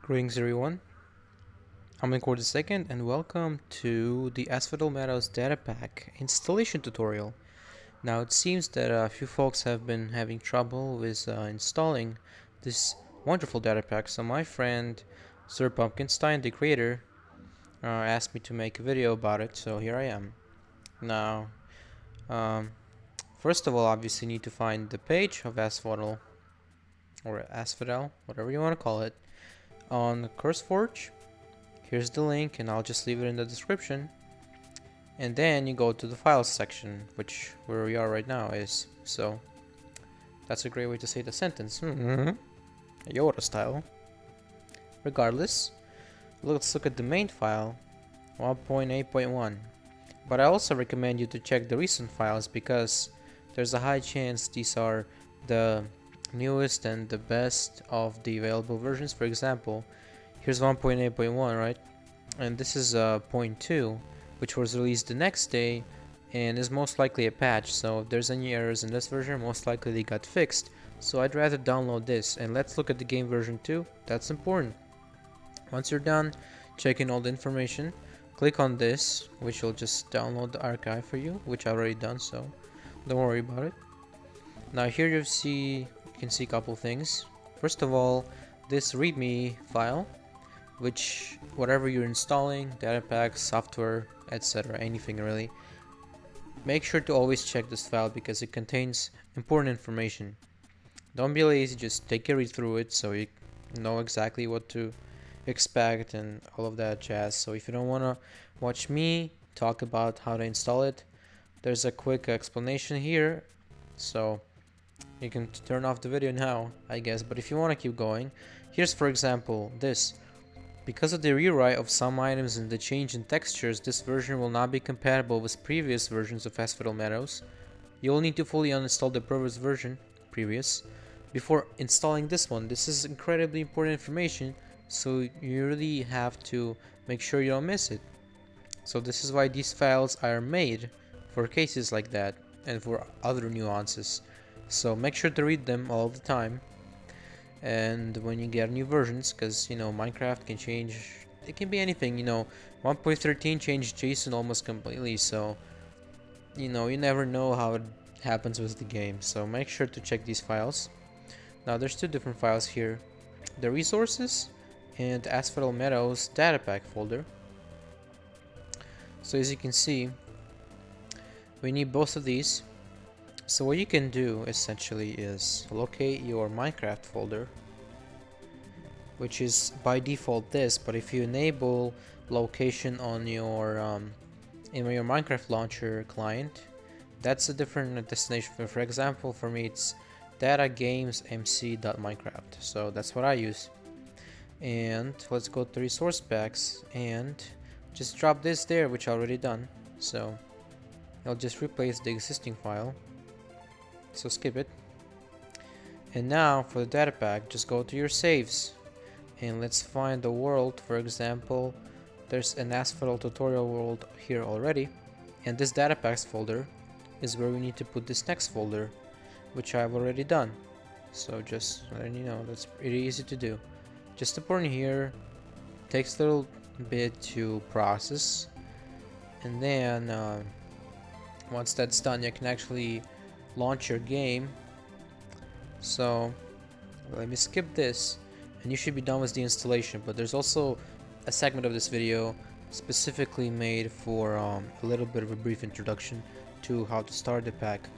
Greetings everyone, I'm Record2nd and welcome to the Asphodel Meadows data pack installation tutorial. Now it seems that a few folks have been having trouble with installing this wonderful data pack, so my friend Sir Pumpkinstein, the creator, asked me to make a video about it, so here I am. Now, um, first of all, obviously you need to find the page of Asphodel, or Asphodel, whatever you want to call it, on CurseForge. Here's the link and I'll just leave it in the description, and then you go to the files section, which where we are right now is. So that's a great way to say the sentence. Yoda style. Regardless, let's look at the main file 1.8.1, but I also recommend you to check the recent files because there's a high chance these are the newest and the best of the available versions. For example, here's 1.8.1, right? And this is 0.2, which was released the next day and is most likely a patch. So if there's any errors in this version, most likely they got fixed. So I'd rather download this. And let's look at the game version too. That's important. Once you're done checking all the information, click on this, which will just download the archive for you, which I've already done, so don't worry about it. Now here you can see a couple things. First of all, this readme file, which whatever you're installing, data packs, software, etc., anything really, make sure to always check this file because it contains important information. Don't be lazy, just take a read through it so you know exactly what to expect and all of that jazz. So if you don't want to watch me talk about how to install it, there's a quick explanation here, so you can turn off the video now, I guess. But if you want to keep going, here's for example this. Because of the rewrite of some items and the change in textures, this version will not be compatible with previous versions of Asphodel Meadows. You'll need to fully uninstall the previous before installing this one. This is incredibly important information, so you really have to make sure you don't miss it. So this is why these files are made, for cases like that and for other nuances. So make sure to read them all the time, and when you get new versions, because you know Minecraft can change, it can be anything. 1.13 changed JSON almost completely, so you never know how it happens with the game. So make sure to check these files. Now there's two different files here, the resources and Asphodel Meadows data pack folder. So as you can see, we need both of these. So what you can do essentially is locate your Minecraft folder, which is by default this, but if you enable location on your in your Minecraft launcher client, that's a different destination. For example, for me it's datagamesmc.minecraft, so that's what I use. And let's go to resource packs and just drop this there, which I already done, so I'll just replace the existing file, so skip it. And now for the data pack, just go to your saves and let's find the world. For example, there's an Asphodel tutorial world here already, and this data packs folder is where we need to put this next folder, which I've already done. So just letting you know, that's pretty easy to do. Just important here, takes a little bit to process, and then once that's done, you can actually launch your game. So let me skip this and you should be done with the installation. But there's also a segment of this video specifically made for a little bit of a brief introduction to how to start the pack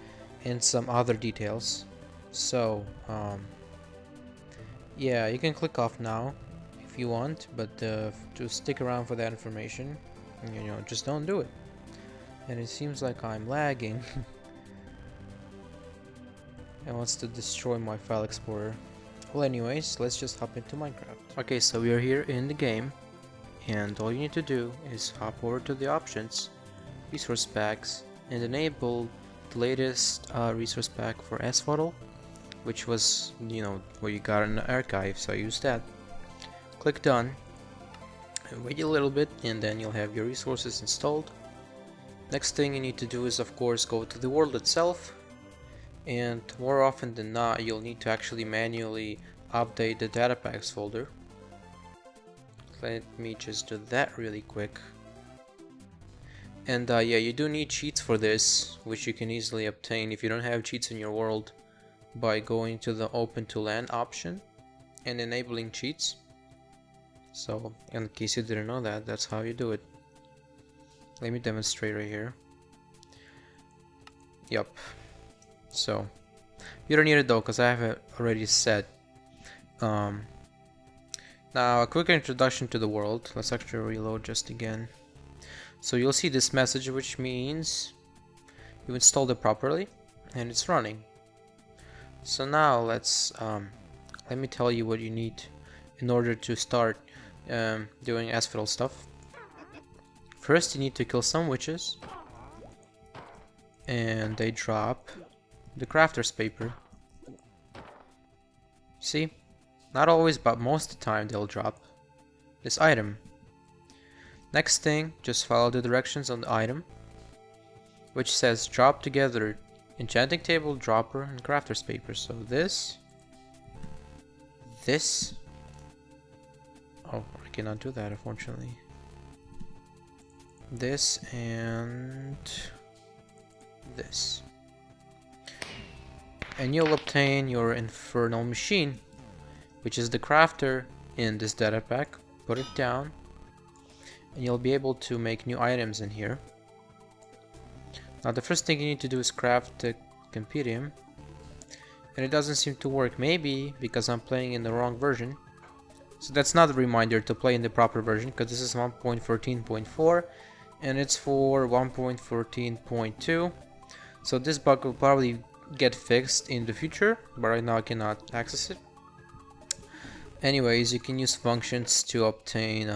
and some other details. So yeah, you can click off now if you want, but just stick around for that information. Just don't do it. And it seems like I'm lagging. It wants to destroy my file explorer. Well, anyways, let's just hop into Minecraft. Okay, so we are here in the game, and all you need to do is hop over to the options, resource packs, and enable the latest resource pack for Asphodel, which was, where you got in the archive, so I used that. Click done, and wait a little bit, and then you'll have your resources installed. Next thing you need to do is, of course, go to the world itself, and more often than not you'll need to actually manually update the data packs folder. Let me just do that really quick. And yeah, you do need cheats for this, which you can easily obtain if you don't have cheats in your world by going to the open to land option and enabling cheats. So in case you didn't know that, that's how you do it. Let me demonstrate right here. Yep. So you don't need it though, because I have it already set. Now a quick introduction to the world. Let's actually reload just again. So you'll see this message, which means you installed it properly and it's running. So now let me tell you what you need in order to start doing Asphodel stuff. First, you need to kill some witches, and they drop the crafter's paper. See, not always, but most of the time they'll drop this item. Next thing, just follow the directions on the item, which says drop together enchanting table, dropper, and crafter's paper. So this, oh, I cannot do that unfortunately. This and this. And you'll obtain your infernal machine, which is the crafter in this data pack. Put it down, and you'll be able to make new items in here. Now the first thing you need to do is craft the compendium, and it doesn't seem to work, maybe because I'm playing in the wrong version. So that's not a reminder to play in the proper version, because this is 1.14.4 and it's for 1.14.2. so this bug will probably get fixed in the future, but right now I cannot access it. Anyways, you can use functions to obtain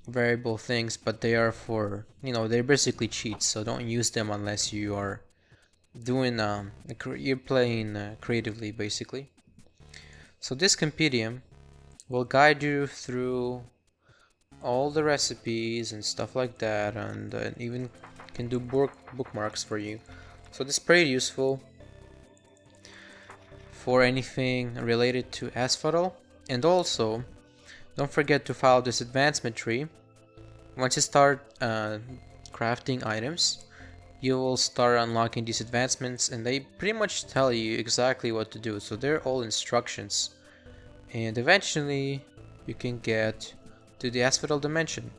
variable things, but they are for, they're basically cheats, so don't use them unless you are doing you're playing creatively basically. So this compendium will guide you through all the recipes and stuff like that, and even can do bookmarks for you. So this is pretty useful for anything related to Asphodel. And also, don't forget to follow this advancement tree. Once you start crafting items, you will start unlocking these advancements, and they pretty much tell you exactly what to do. So they're all instructions, and eventually you can get to the Asphodel dimension.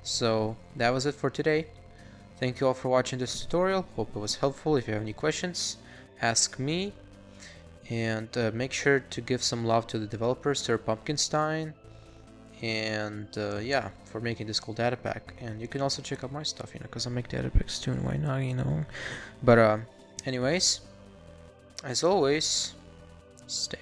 So that was it for today. Thank you all for watching this tutorial. Hope it was helpful. If you have any questions, ask me. And make sure to give some love to the developers, Sir Pumpkinstein, and yeah, for making this cool data pack. And you can also check out my stuff, because I make data packs too, and why not, But anyways, as always, stay